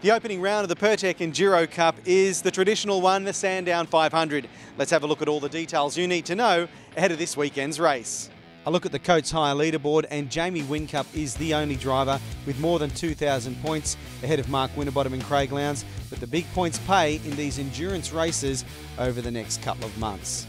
The opening round of the Pertec Enduro Cup is the traditional one, the Sandown 500. Let's have a look at all the details you need to know ahead of this weekend's race. A look at the Coates Hire leaderboard, and Jamie Whincup is the only driver with more than 2,000 points ahead of Mark Winterbottom and Craig Lowndes, but the big points pay in these endurance races over the next couple of months.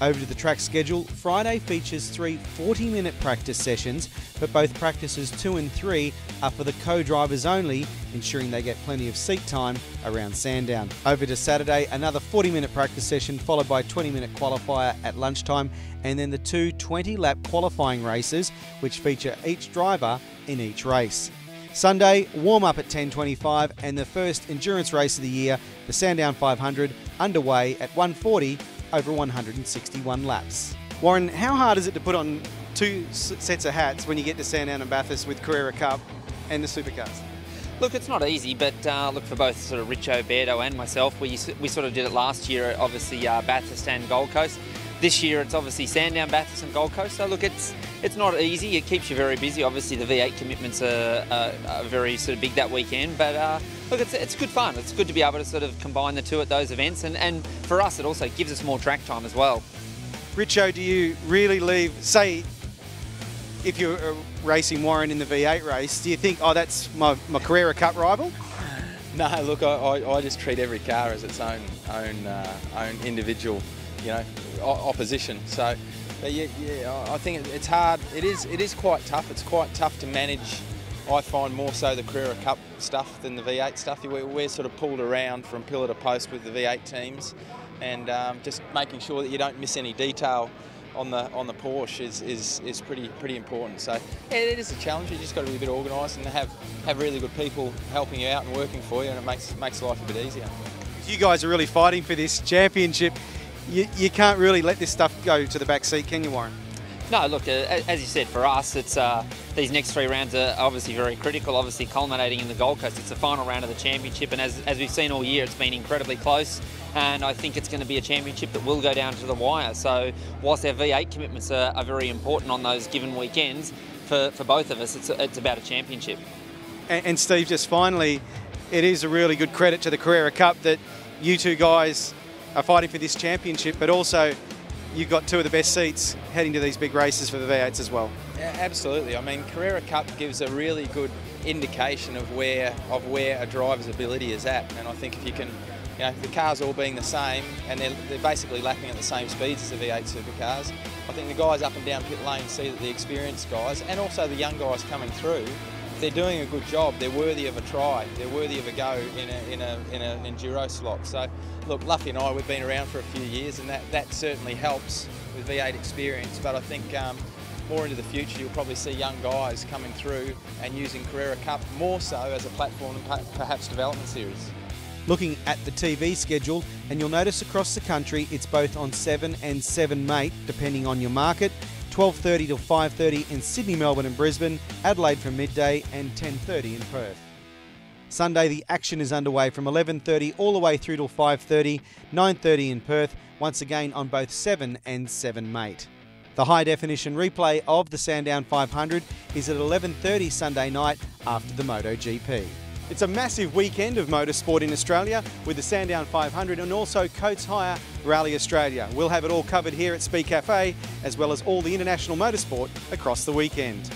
Over to the track schedule, Friday features 3 40-minute practice sessions, but both practices 2 and 3 are for the co-drivers only, ensuring they get plenty of seat time around Sandown. Over to Saturday, another 40-minute practice session followed by a 20-minute qualifier at lunchtime, and then the 2 20-lap qualifying races, which feature each driver in each race. Sunday, warm-up at 10:25 and the first endurance race of the year, the Sandown 500, underway at 1:40 over 161 laps. Warren, how hard is it to put on 2 sets of hats when you get to Sandown and Bathurst with Carrera Cup and the supercars? Look, it's not easy, but look, for both sort of Richo, Beardo and myself, we sort of did it last year, obviously Bathurst and Gold Coast. This year it's obviously Sandown, Bathurst and Gold Coast, so look, it's not easy. It keeps you very busy. Obviously the V8 commitments are very sort of big that weekend, but look, it's good fun. It's good to be able to sort of combine the two at those events, and for us it also gives us more track time as well. Richo, do you really leave, say, if you're racing Warren in the V8 race, do you think, oh, that's my Carrera Cup rival? No, look, I just treat every car as its own individual, opposition. So, but yeah, I think it's hard. It is quite tough. It's quite tough to manage. I find more so the Carrera Cup stuff than the V8 stuff. We're sort of pulled around from pillar to post with the V8 teams, and just making sure that you don't miss any detail on the Porsche is pretty important. So yeah, it is a challenge. You just got to be a bit organised and have really good people helping you out and working for you, and it makes life a bit easier. You guys are really fighting for this championship. You can't really let this stuff go to the back seat, can you, Warren? No, look, as you said, for us, it's these next 3 rounds are obviously very critical, obviously culminating in the Gold Coast. It's the final round of the championship, and as we've seen all year, it's been incredibly close, and I think it's going to be a championship that will go down to the wire. So whilst our V8 commitments are very important on those given weekends, for both of us, it's about a championship. And Steve, just finally, it is a really good credit to the Carrera Cup that you two guys are fighting for this championship, but also you've got 2 of the best seats heading to these big races for the V8s as well. Yeah, absolutely. I mean, Carrera Cup gives a really good indication of where a driver's ability is at, and I think if you can, the cars all being the same and they're basically lapping at the same speeds as the V8 supercars, I think the guys up and down pit lane see that the experienced guys and also the young guys coming through, if they're doing a good job, they're worthy of a try, they're worthy of a go in an enduro slot. So look, Luffy and I, we've been around for a few years, and that certainly helps with V8 experience, but I think more into the future you'll probably see young guys coming through and using Carrera Cup more so as a platform and perhaps development series. Looking at the TV schedule, and you'll notice across the country it's both on 7 and 7 mate, depending on your market. 12:30 till 5:30 in Sydney, Melbourne and Brisbane, Adelaide from midday, and 10:30 in Perth. Sunday the action is underway from 11:30 all the way through till 5:30, 9:30 in Perth, once again on both 7 and 7 mate. The high definition replay of the Sandown 500 is at 11:30 Sunday night after the MotoGP. It's a massive weekend of motorsport in Australia with the Sandown 500 and also Coates Hire Rally Australia. We'll have it all covered here at Speedcafe, as well as all the international motorsport across the weekend.